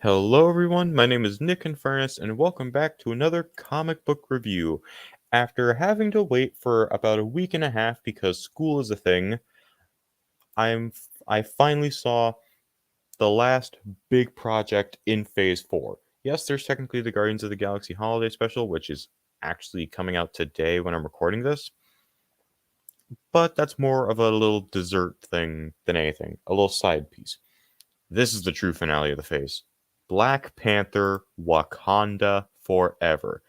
Hello, everyone. My name is Nick Infernus, and welcome back to another comic book review. After having to wait for about a week and a half because school is a thing, I finally saw the last big project in Phase 4. Yes, there's technically the Guardians of the Galaxy Holiday Special, which is actually coming out today when I'm recording this, but that's more of a little dessert thing than anything, a little side piece. This is the true finale of the phase. Black Panther Wakanda Forever.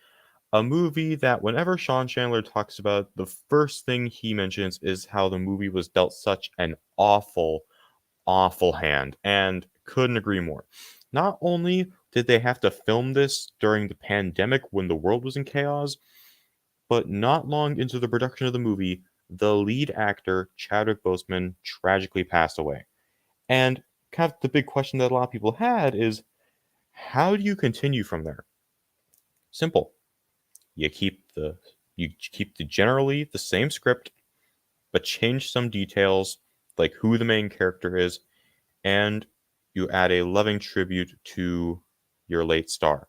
A movie that whenever Sean Chandler talks about, the first thing he mentions is how the movie was dealt such an awful, awful hand, and couldn't agree more. Not only did they have to film this during the pandemic when the world was in chaos, but not long into the production of the movie, the lead actor, Chadwick Boseman, tragically passed away. And kind of the big question that a lot of people had is how do you continue from there? Simple. You keep the generally the same script, but change some details like who the main character is, and you add a loving tribute to your late star.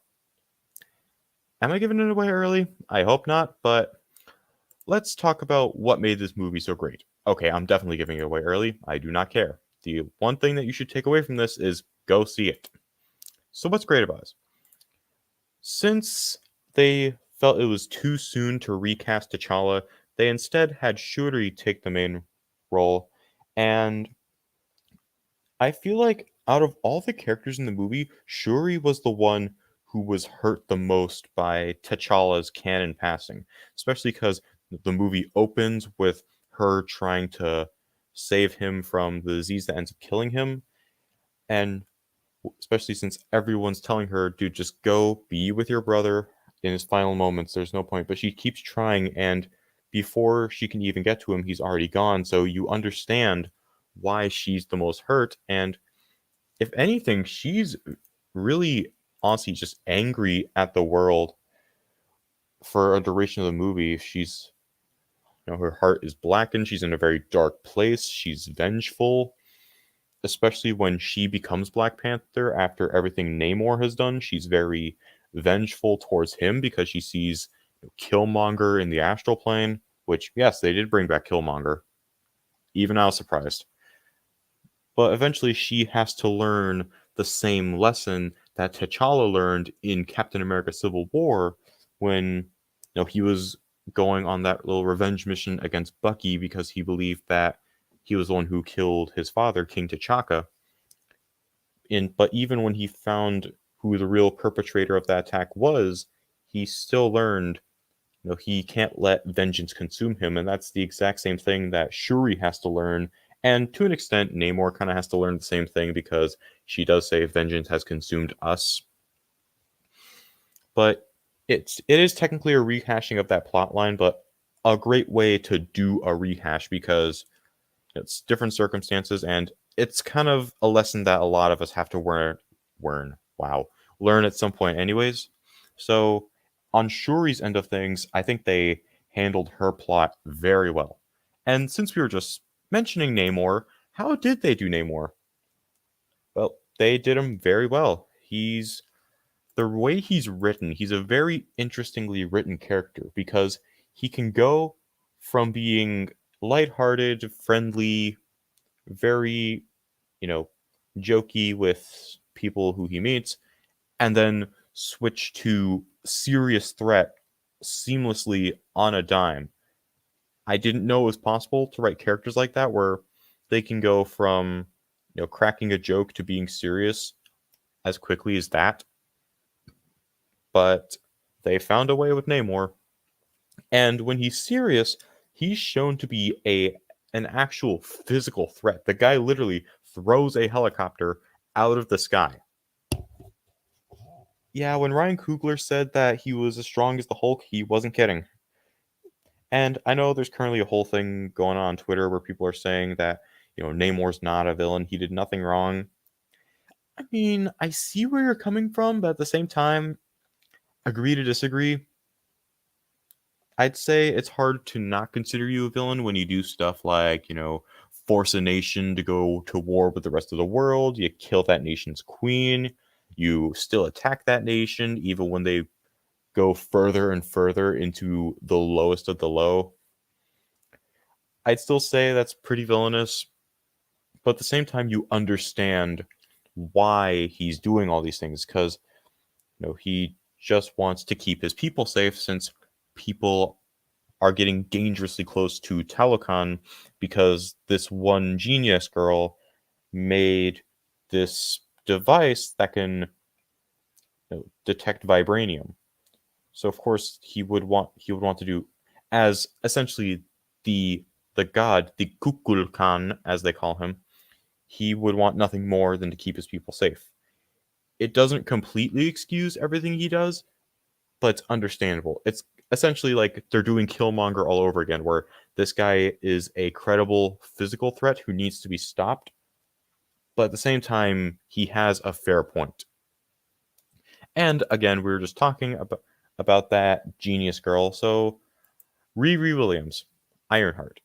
Am I giving it away early? I hope not, but let's talk about what made this movie so great. Okay, I'm definitely giving it away early. I do not care. The one thing that you should take away from this is go see it. So what's great about it? Since they felt it was too soon to recast T'Challa, they instead had Shuri take the main role, and I feel like out of all the characters in the movie, Shuri was the one who was hurt the most by T'Challa's canon passing, especially because the movie opens with her trying to save him from the disease that ends up killing him, and especially since everyone's telling her, dude, just go be with your brother in his final moments. There's no point. But she keeps trying, and before she can even get to him, he's already gone. So you understand why she's the most hurt. And if anything, she's really honestly just angry at the world for a duration of the movie. Her heart is blackened. She's in a very dark place. She's vengeful, especially when she becomes Black Panther after everything Namor has done. She's very vengeful towards him because she sees Killmonger in the astral plane, which, yes, they did bring back Killmonger. Even I was surprised. But eventually she has to learn the same lesson that T'Challa learned in Captain America Civil War when he was going on that little revenge mission against Bucky because he believed that he was the one who killed his father, King T'Chaka. But even when he found who the real perpetrator of that attack was, he still learned he can't let vengeance consume him, and that's the exact same thing that Shuri has to learn. And to an extent, Namor kind of has to learn the same thing because she does say vengeance has consumed us. But it is technically a rehashing of that plot line, but a great way to do a rehash because it's different circumstances, and it's kind of a lesson that a lot of us have to learn at some point anyways. So on Shuri's end of things, I think they handled her plot very well. And since we were just mentioning Namor, how did they do Namor? Well, they did him very well. The way he's written, he's a very interestingly written character because he can go from being lighthearted, friendly, very, you know, jokey with people who he meets, and then switch to serious threat seamlessly on a dime. I didn't know it was possible to write characters like that where they can go from, cracking a joke to being serious as quickly as that. But they found a way with Namor, and when he's serious, he's shown to be an actual physical threat. The guy literally throws a helicopter out of the sky. Yeah, when Ryan Coogler said that he was as strong as the Hulk, he wasn't kidding. And I know there's currently a whole thing going on Twitter where people are saying that, Namor's not a villain. He did nothing wrong. I mean, I see where you're coming from, but at the same time, agree to disagree. I'd say it's hard to not consider you a villain when you do stuff like, force a nation to go to war with the rest of the world, you kill that nation's queen, You still attack that nation, even when they go further and further into the lowest of the low. I'd still say that's pretty villainous, but at the same time, you understand why he's doing all these things because he just wants to keep his people safe since people are getting dangerously close to Telecon because this one genius girl made this device that can detect vibranium. So of course he would want to do as essentially the the god, the Kukulkan as they call him. He would want nothing more than to keep his people safe. It doesn't completely excuse everything he does, but it's understandable. It's essentially like they're doing Killmonger all over again, where this guy is a credible physical threat who needs to be stopped, but at the same time, he has a fair point. And again, we were just talking about that genius girl. So Riri Williams, Ironheart,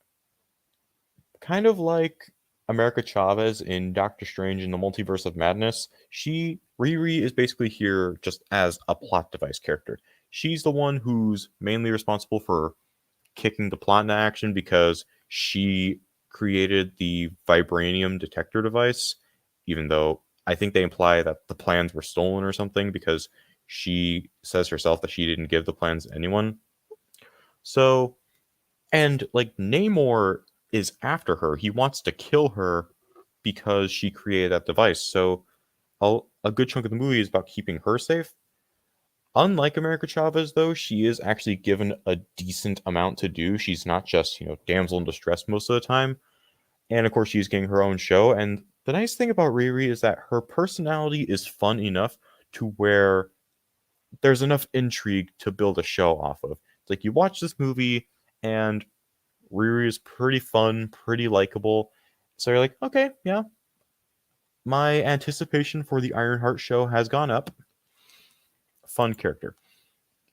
kind of like America Chavez in Doctor Strange in the Multiverse of Madness. Riri is basically here just as a plot device character. She's the one who's mainly responsible for kicking the plot into action because she created the vibranium detector device, even though I think they imply that the plans were stolen or something because she says herself that she didn't give the plans to anyone. So, and like Namor is after her. He wants to kill her because she created that device. So, a good chunk of the movie is about keeping her safe. Unlike America Chavez, though, she is actually given a decent amount to do. She's not just, damsel in distress most of the time. And of course, she's getting her own show. And the nice thing about Riri is that her personality is fun enough to where there's enough intrigue to build a show off of. It's like you watch this movie, and Riri is pretty fun, pretty likable. So you're like, okay, yeah, my anticipation for the Ironheart show has gone up. Fun character.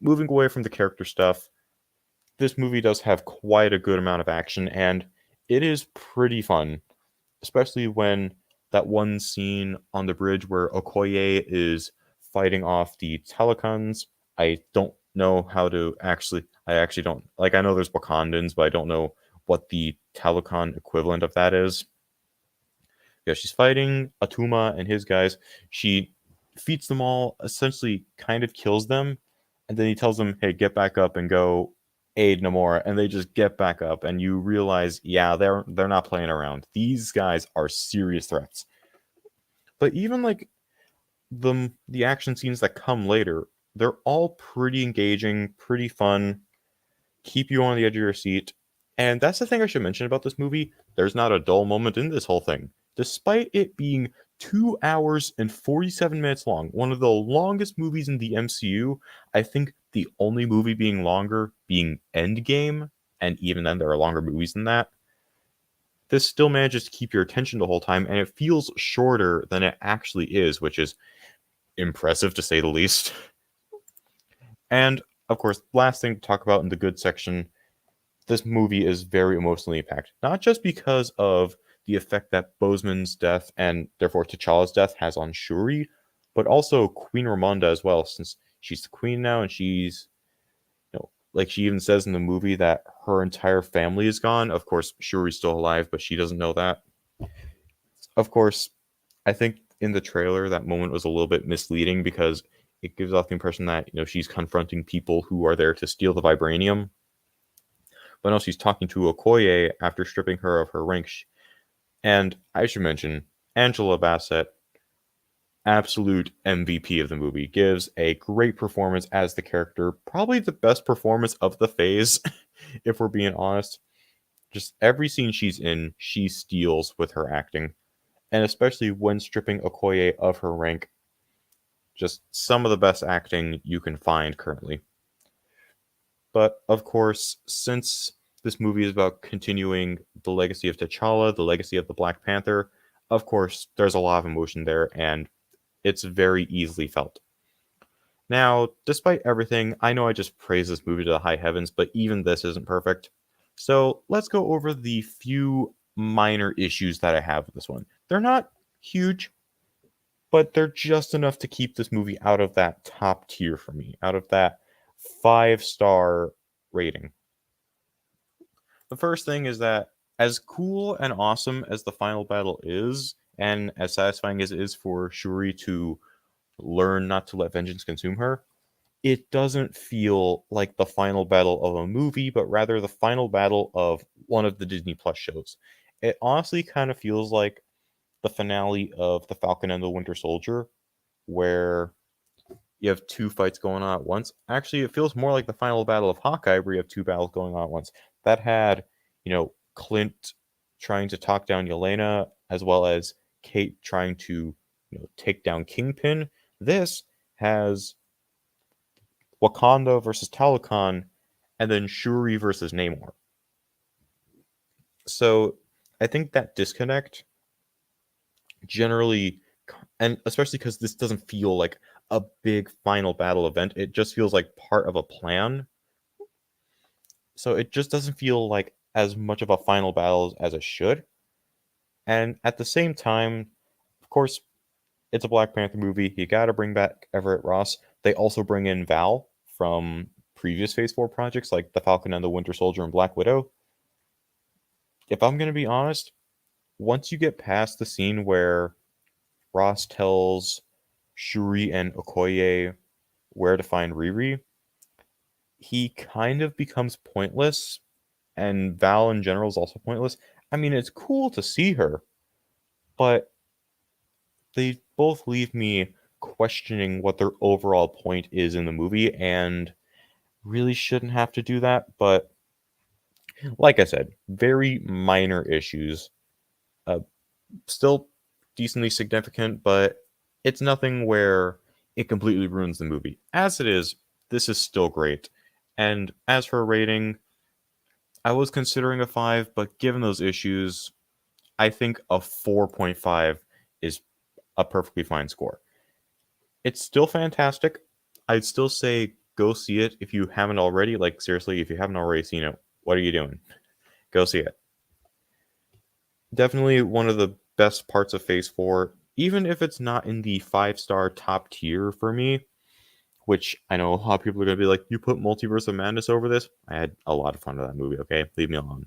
Moving away from the character stuff, this movie does have quite a good amount of action, and it is pretty fun, especially when that one scene on the bridge where Okoye is fighting off the Telecons. I don't know how to actually. I actually don't like. I know there's Wakandans, but I don't know what the Telecon equivalent of that is. Yeah, she's fighting Atuma and his guys. She defeats them all, essentially kind of kills them, and then he tells them, "Hey, get back up and go aid Namora." And they just get back up, and you realize, yeah, they're not playing around. These guys are serious threats. But even like the action scenes that come later, they're all pretty engaging, pretty fun, keep you on the edge of your seat. And that's the thing I should mention about this movie. There's not a dull moment in this whole thing. Despite it being 2 hours and 47 minutes long, one of the longest movies in the MCU, I think the only movie being longer being Endgame, and even then there are longer movies than that. This still manages to keep your attention the whole time, and it feels shorter than it actually is, which is impressive to say the least. And of course, last thing to talk about in the good section, this movie is very emotionally impacted. Not just because of the effect that Boseman's death and therefore T'Challa's death has on Shuri, but also Queen Ramonda as well, since she's the queen now and she's, like she even says in the movie that her entire family is gone. Of course, Shuri's still alive, but she doesn't know that. Of course, I think in the trailer that moment was a little bit misleading because it gives off the impression that she's confronting people who are there to steal the vibranium. But no, she's talking to Okoye after stripping her of her rank. And I should mention, Angela Bassett, absolute MVP of the movie, gives a great performance as the character, probably the best performance of the phase, if we're being honest. Just every scene she's in, she steals with her acting. And especially when stripping Okoye of her rank, just some of the best acting you can find currently. But of course, since this movie is about continuing the legacy of T'Challa, the legacy of the Black Panther, of course, there's a lot of emotion there, and it's very easily felt. Now, despite everything, I know I just praised this movie to the high heavens, but even this isn't perfect. So let's go over the few minor issues that I have with this one. They're not huge, but they're just enough to keep this movie out of that top tier for me, out of that 5-star rating. The first thing is that as cool and awesome as the final battle is, and as satisfying as it is for Shuri to learn not to let vengeance consume her, it doesn't feel like the final battle of a movie, but rather the final battle of one of the Disney Plus shows. It honestly kind of feels like the finale of The Falcon and the Winter Soldier, where you have two fights going on at once. Actually, it feels more like the final battle of Hawkeye, where you have two battles going on at once. That had, Clint trying to talk down Yelena, as well as Kate trying to, take down Kingpin. This has Wakanda versus Talokan, and then Shuri versus Namor. So I think that disconnect generally, and especially because this doesn't feel like a big final battle event, it just feels like part of a plan. So it just doesn't feel like as much of a final battle as it should. And at the same time, of course, it's a Black Panther movie. You got to bring back Everett Ross. They also bring in Val from previous Phase 4 projects like The Falcon and the Winter Soldier and Black Widow. If I'm going to be honest, once you get past the scene where Ross tells Shuri and Okoye where to find Riri, he kind of becomes pointless, and Val in general is also pointless. I mean, it's cool to see her, but they both leave me questioning what their overall point is in the movie, and really shouldn't have to do that. But like I said, very minor issues. Uh, Still decently significant, but it's nothing where it completely ruins the movie. As it is, this is still great. And as for rating, I was considering a 5, but given those issues, I think a 4.5 is a perfectly fine score. It's still fantastic. I'd still say go see it if you haven't already. Like, seriously, if you haven't already seen it, what are you doing? Go see it. Definitely one of the best parts of Phase 4, even if it's not in the 5-star top tier for me, which I know a lot of people are going to be like, you put Multiverse of Madness over this? I had a lot of fun with that movie, okay? Leave me alone.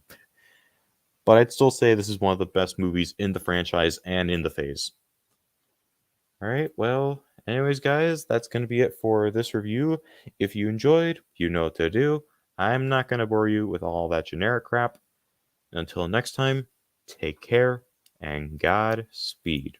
But I'd still say this is one of the best movies in the franchise and in the phase. Alright, well, anyways, guys, that's going to be it for this review. If you enjoyed, you know what to do. I'm not going to bore you with all that generic crap. Until next time, take care and Godspeed.